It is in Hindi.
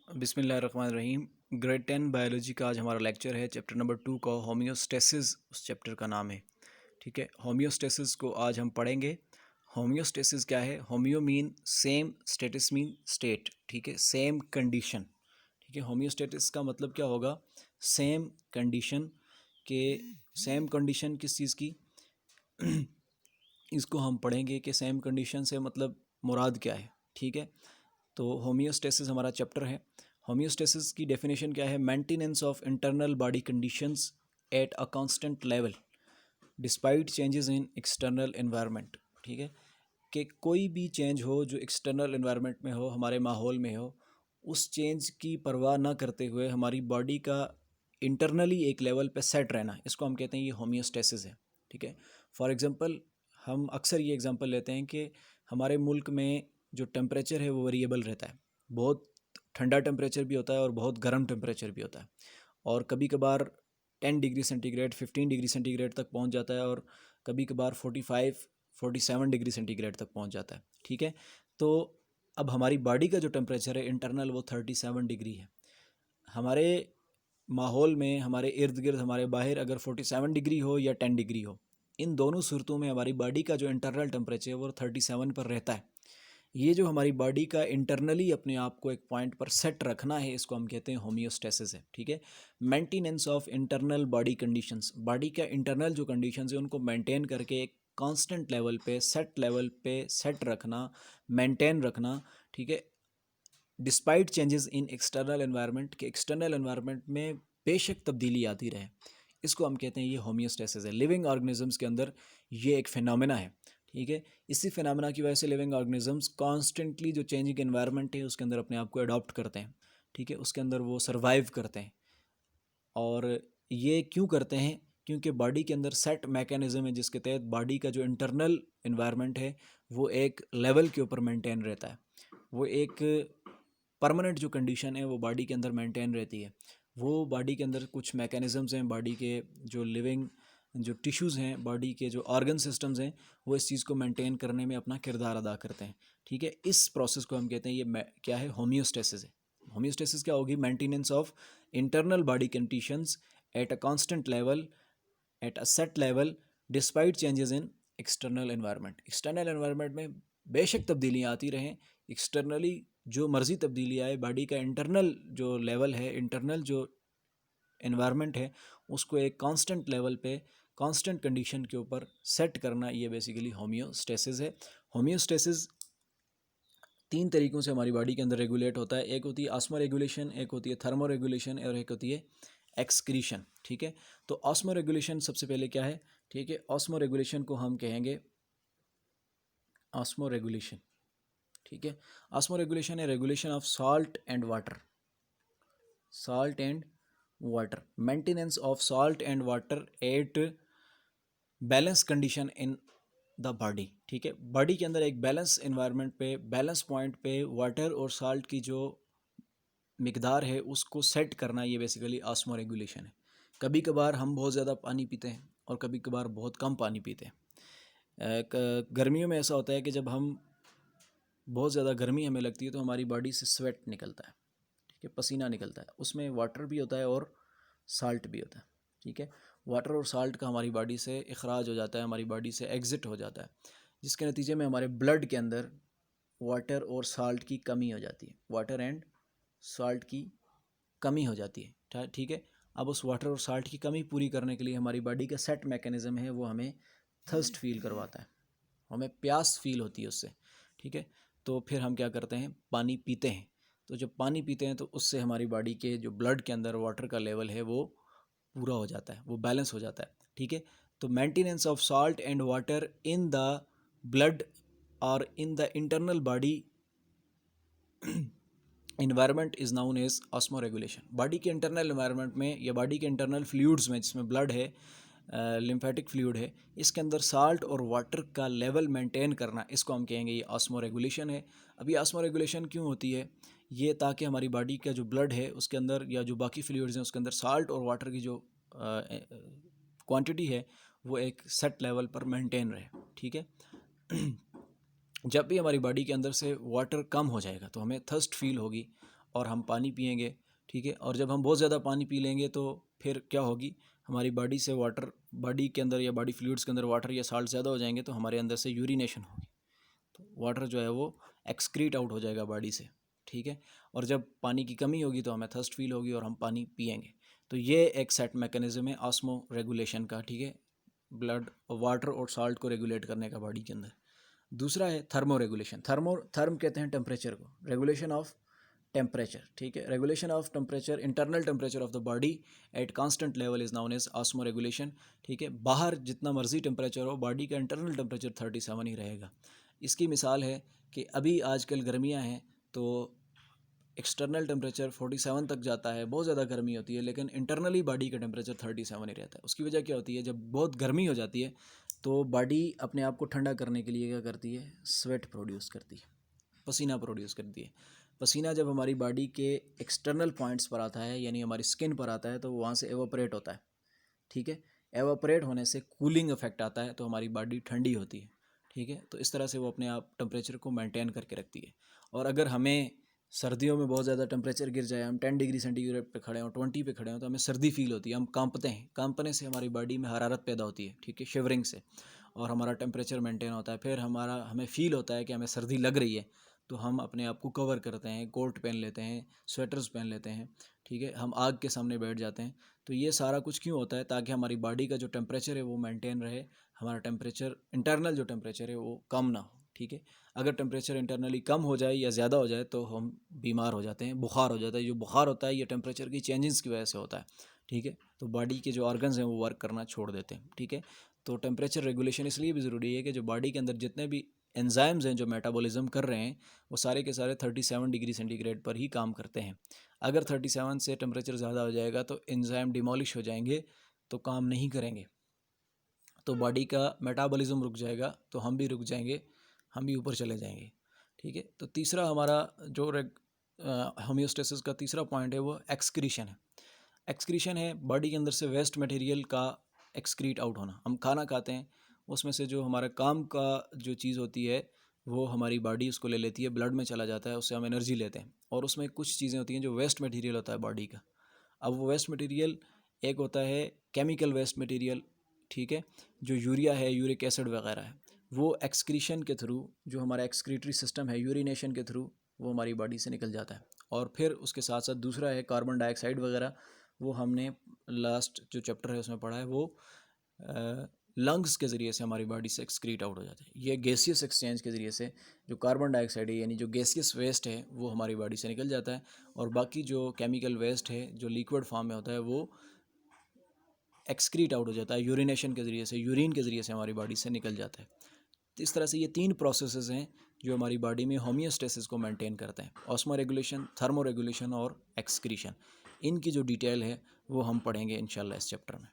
बिस्मिल्लाहिर्रहमानिर्रहीम। ग्रेड 10 बायोलॉजी का आज हमारा लेक्चर है। चैप्टर नंबर 2 का होम्योस्टेसिस उस चैप्टर का नाम है। ठीक है, होम्योस्टेसिस को आज हम पढ़ेंगे। होम्योस्टेसिस क्या है? Homeo mean same, status mean state. ठीक है, सेम कंडीशन। ठीक है, होम्योस्टेसिस का मतलब क्या होगा? सेम कंडीशन के। सेम कंडीशन किस चीज़ की? इसको हम पढ़ेंगे कि सेम कंडीशन से मतलब मुराद क्या है। ठीक है, तो होम्योस्टेसिस हमारा चैप्टर है। होम्योस्टेसिस की डेफिनेशन क्या है? Maintenance of internal body conditions at a constant level despite changes in external environment. ठीक है, कि कोई भी चेंज हो जो एक्सटर्नल एनवायरनमेंट में हो, हमारे माहौल में हो, उस चेंज की परवाह ना करते हुए हमारी बॉडी का इंटरनली एक लेवल पे सेट रहना, इसको हम कहते हैं ये होम्योस्टेसिस है। ठीक है, फॉर एग्जांपल हम अक्सर ये एग्जांपल लेते हैं कि हमारे मुल्क में जो टेम्परेचर है वो वेरिएबल रहता है। बहुत ठंडा टेम्परेचर भी होता है और बहुत गर्म टेम्परेचर भी होता है, और कभी कभार 10 डिग्री सेंटीग्रेड 15 डिग्री सेंटीग्रेड तक पहुंच जाता है, और कभी कभार 47 डिग्री सेंटीग्रेड तक पहुंच जाता है। ठीक है, तो अब हमारी बॉडी का जो टेम्परेचर है इंटरनल वो 37 डिग्री है। हमारे माहौल में, हमारे इर्द गिर्द, हमारे बाहर अगर 47 डिग्री हो या 10 डिग्री हो, इन दोनों सूरतों में हमारी बॉडी का जो इंटरनल टेम्परेचर है वो 37 पर रहता है। ये जो हमारी बॉडी का इंटरनली अपने आप को एक पॉइंट पर सेट रखना है, इसको हम कहते हैं होम्योस्टेसिस है। ठीक है, maintenance of internal body conditions, body का इंटरनल जो कंडीशंस है उनको मेंटेन करके एक कांस्टेंट लेवल पे, सेट लेवल पे सेट रखना, मेंटेन रखना। ठीक है, despite changes in external environment, के एक्सटर्नल एनवायरनमेंट में बेशक तब्दीली आती रहे, इसको हम कहते हैं ये होम्योस्टेसिस है। लिविंग ऑर्गेनिजम्स के अंदर ये एक फिनोमेना है। ठीक है, इसी फिनोमेना की वजह से लिविंग ऑर्गेनिजम्स कॉन्स्टेंटली जो चेंजिंग एनवायरनमेंट है उसके अंदर अपने आप को अडॉप्ट करते हैं। ठीक है, उसके अंदर वो सर्वाइव करते हैं। और ये क्यों करते हैं? क्योंकि बॉडी के अंदर सेट मैकेनिज्म है जिसके तहत बॉडी का जो इंटरनल इन्वायरमेंट है वो एक लेवल के ऊपर मेंटेन रहता है। वो एक परमानेंट जो कंडीशन है वो बॉडी के अंदर मेंटेन रहती है। वो बॉडी के अंदर कुछ मैकेनिज़म्स हैं, बॉडी के जो लिविंग जो टिश्यूज़ हैं, बॉडी के जो ऑर्गन सिस्टम्स हैं, वो इस चीज़ को मेंटेन करने में अपना किरदार अदा करते हैं। ठीक है, इस प्रोसेस को हम कहते हैं ये क्या है? होम्योस्टेसिस है। होम्योस्टेसिस क्या होगी? Maintenance of internal body conditions at a constant level, at a set level, despite changes in external environment. External environment में बेशक तब्दीलियाँ आती रहें, एक्सटर्नली जो मर्ज़ी तब्दीली आए, बॉडी का इंटरनल जो लेवल है, इंटरनल जो एनवायरनमेंट है, उसको एक कांस्टेंट लेवल पे, कांस्टेंट कंडीशन के ऊपर सेट करना, ये बेसिकली होम्योस्टेसिस है। होम्योस्टेसिस 3 तरीक़ों से हमारी बॉडी के अंदर रेगुलेट होता है। एक होती है ऑस्मो रेगुलेशन, एक होती है थर्मो रेगुलेशन, और एक होती है एक्सक्रीशन। ठीक है, तो ऑस्मो रेगुलेशन सबसे पहले क्या है? ठीक है, ऑस्मो रेगुलेशन को हम कहेंगे ऑस्मो रेगुलेशन। ठीक है, ऑस्मो रेगुलेशन है regulation of salt and water, salt and water, maintenance of salt and water at balance condition in the body. ठीक है, बॉडी के अंदर एक बैलेंस इन्वायरमेंट पे, बैलेंस पॉइंट पे वाटर और सॉल्ट की जो मिकदार है उसको सेट करना, ये बेसिकली ऑस्मो रेगुलेशन है। कभी कभार हम बहुत ज़्यादा पानी पीते हैं और कभी कभार बहुत कम पानी पीते हैं। गर्मियों में ऐसा होता है कि जब हम बहुत ज़्यादा गर्मी हमें लगती है तो हमारी बॉडी से स्वेट निकलता है। ठीक है, पसीना निकलता है, उसमें वाटर भी होता है और साल्ट भी होता है। ठीक है, वाटर और साल्ट का हमारी बॉडी से इखराज हो जाता है, हमारी बॉडी से एग्ज़िट हो जाता है, जिसके नतीजे में हमारे ब्लड के अंदर वाटर और साल्ट की कमी हो जाती है, वाटर एंड साल्ट की कमी हो जाती है। ठीक है, अब उस वाटर और साल्ट की कमी पूरी करने के लिए हमारी बॉडी का सेट मैकेनिज़्म है, वो हमें थर्स्ट फील करवाता है, हमें प्यास फील होती है उससे। ठीक है, तो फिर हम क्या करते हैं? पानी पीते हैं। तो जब पानी पीते हैं तो उससे हमारी बॉडी के जो ब्लड के अंदर वाटर का लेवल है वो पूरा हो जाता है, वो बैलेंस हो जाता है। ठीक है, तो maintenance of salt and water in the blood और in the internal body environment is known as osmoregulation. Body के इंटरनल इन्वायरमेंट में या बॉडी के इंटरनल फ्लूइड्स में, जिसमें ब्लड है, लिम्फेटिक फ्लूइड है, इसके अंदर साल्ट और वाटर का लेवल मेंटेन करना, इसको हम कहेंगे ये ऑस्मो रेगुलेशन है। अभी ऑस्मो रेगुलेशन क्यों होती है? ये ताकि हमारी बॉडी का जो ब्लड है उसके अंदर, या जो बाकी फ्लूइड्स हैं उसके अंदर, साल्ट और वाटर की जो क्वांटिटी है वो एक सेट लेवल पर मेंटेन रहे। ठीक है, जब भी हमारी बॉडी के अंदर से वाटर कम हो जाएगा तो हमें थर्स्ट फील होगी, और हम पानी पिएंगे, ठीक है। और जब हम बहुत ज़्यादा पानी पी लेंगे तो फिर क्या होगी, हमारी बॉडी से वाटर, बॉडी के अंदर या बॉडी फ्लूइड्स के अंदर वाटर या साल्ट ज़्यादा हो जाएंगे तो हमारे अंदर से यूरिनेशन होगी, तो वाटर जो है वो एक्सक्रीट आउट हो जाएगा बॉडी से, ठीक है। और जब पानी की कमी होगी तो हमें थर्स्ट फील होगी और हम पानी पिएंगे। तो ये एक सेट मैकेनिज्म है ऑस्मो रेगुलेशन का, ठीक है, ब्लड, वाटर और साल्ट को रेगुलेट करने का बॉडी के अंदर। दूसरा है थर्मो रेगुलेशन। थर्म कहते हैं टेम्परेचर को, रेगुलेशन ऑफ टेम्परेचर, ठीक है। Regulation of temperature, internal temperature of the body at constant level is known as osmoregulation, ठीक है। बाहर जितना मर्जी टेम्परेचर हो, बॉडी का इंटरनल टेम्परेचर 37 ही रहेगा। इसकी मिसाल है कि अभी आजकल गर्मियाँ हैं तो एक्सटर्नल टेम्परेचर 47 तक जाता है, बहुत ज़्यादा गर्मी होती है, लेकिन इंटरनली बॉडी का टेम्परेचर 37 ही रहता है। उसकी वजह क्या होती है, जब बहुत गर्मी हो जाती है तो बॉडी अपने आप को ठंडा करने के लिए क्या करती है, स्वेट प्रोड्यूस करती है, पसीना प्रोड्यूस करती है। पसीना जब हमारी बॉडी के एक्सटर्नल पॉइंट्स पर आता है, यानी हमारी स्किन पर आता है, तो वहाँ से एवापोरेट होता है, ठीक है। एवापोरेट होने से कूलिंग इफेक्ट आता है, तो हमारी बॉडी ठंडी होती है, ठीक है। तो इस तरह से वो अपने आप टेम्परेचर को मेंटेन करके रखती है। और अगर हमें सर्दियों में बहुत ज़्यादा टेम्परेचर गिर जाए, हम 10 डिग्री सेंटीग्रेड पे खड़े हों, 20 पे खड़े हों, तो हमें सर्दी फील होती है, हम कांपते हैं, कांपने से हमारी बॉडी में हरारत पैदा होती है, ठीक है, शिवरिंग से, और हमारा टेम्परेचर मेंटेन होता है। फिर हमें फ़ील होता है कि हमें सर्दी लग रही है, तो हम अपने आप को कवर करते हैं, कोट पहन लेते हैं, स्वेटर्स पहन लेते हैं, ठीक है, हम आग के सामने बैठ जाते हैं। तो ये सारा कुछ क्यों होता है, ताकि हमारी बॉडी का जो टेम्परेचर है वो मेंटेन रहे, हमारा टेम्परेचर, इंटरनल जो टेम्परेचर है वो कम ना हो, ठीक है। अगर टेम्परेचर इंटरनली कम हो जाए या ज़्यादा हो जाए तो हम बीमार हो जाते हैं, बुखार हो जाता है। जो बुखार होता है ये टेम्परेचर की चेंजेस की वजह से होता है, ठीक है। तो बॉडी के जो ऑर्गन्स हैं वो वर्क करना छोड़ देते हैं, ठीक है। तो टेम्परेचर रेगुलेशन इसलिए भी ज़रूरी है कि जो बॉडी के अंदर जितने भी एंजाइम्स हैं जो मेटाबॉलिज्म कर रहे हैं, वो सारे के सारे 37 डिग्री सेंटीग्रेड पर ही काम करते हैं। अगर 37 से टेम्परेचर ज़्यादा हो जाएगा तो एंजाइम डिमोलिश हो जाएंगे, तो काम नहीं करेंगे, तो बॉडी का मेटाबॉलिज्म रुक जाएगा, तो हम भी रुक जाएंगे, हम भी ऊपर चले जाएंगे, ठीक है। तो तीसरा हमारा जो होम्योस्टेसिस का तीसरा पॉइंट है वो एक्सक्रीशन है। एक्सक्रीशन है बॉडी के अंदर से वेस्ट मटेरियल का एक्सक्रीट आउट होना। हम खाना खाते हैं, उसमें से जो हमारा काम का जो चीज़ होती है वो हमारी बॉडी उसको ले लेती है, ब्लड में चला जाता है, उससे हम एनर्जी लेते हैं। और उसमें कुछ चीज़ें होती हैं जो वेस्ट मटेरियल होता है बॉडी का। अब वो वेस्ट मटेरियल एक होता है केमिकल वेस्ट मटेरियल, ठीक है, जो यूरिया है, यूरिक एसिड वगैरह है, वो एक्सक्रीशन के थ्रू, जो हमारा एक्सक्रीटरी सिस्टम है, यूरिनेशन के थ्रू वो हमारी बॉडी से निकल जाता है। और फिर उसके साथ साथ दूसरा है कार्बन डाइऑक्साइड वगैरह, वो हमने लास्ट जो चैप्टर है उसमें पढ़ा है, वो लंग्स के ज़रिए से हमारी बॉडी से एक्सक्रीट आउट हो जाता है। ये गैसियस एक्सचेंज के ज़रिए से जो कार्बन डाइऑक्साइड है, यानी जो गैसियस वेस्ट है, वो हमारी बॉडी से निकल जाता है। और बाकी जो केमिकल वेस्ट है जो लिक्विड फॉर्म में होता है वो एक्सक्रीट आउट हो जाता है, यूरिनेशन के ज़रिए से, यूरिन के ज़रिए से हमारी बॉडी से निकल जाता है। तो इस तरह से ये 3 प्रोसेसेस हैं जो हमारी बॉडी में होमियोस्टेसिस को मेंटेन करते हैं, ऑस्मो रेगुलेशन, थर्मो रेगुलेशन और एक्सक्रीशन। इनकी जो डिटेल है वो हम पढ़ेंगे इंशाल्लाह इस चैप्टर में।